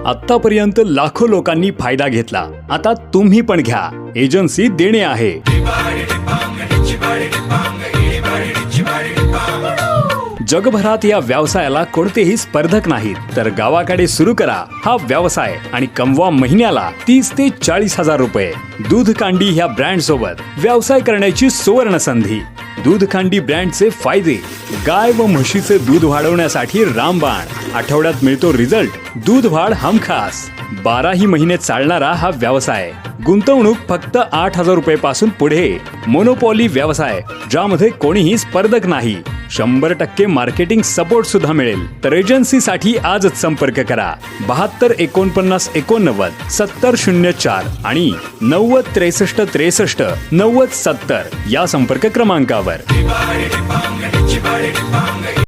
आतापर्यंत लाखो लोकांनी फायदा घेतला, आता तुम्ही पण घ्या. एजन्सी देणे आहे. जगभरात या व्यवसायाला कोणतेही स्पर्धक नाहीत, तर गावाकडे सुरू करा हा व्यवसाय आणि कमवा महिन्याला 30 ते 40 हजार रुपये. दूधकांडी ह्या ब्रँड सोबत व्यवसाय करण्याची सुवर्ण संधी. दूधकांडी ब्रँडचे फायदे: गाय व म्हशीचे दूध वाढवण्यासाठी रामबाण, आठवड्यात मिळतो रिझल्ट, दूध वाढ हमखास. 12ही महिने चालणारा हा व्यवसाय. गुंतवणूक फक्त 8,000 रुपये पासून पुढे. मोनोपॉली व्यवसाय, ज्यामध्ये कोणीही स्पर्धक नाही. 100% मार्केटिंग सपोर्ट सुद्धा मिळेल. तर एजन्सीसाठी आजच संपर्क करा. 72 49 89 70 04 आणि 90 63 63 90 70 या संपर्क क्रमांकावर.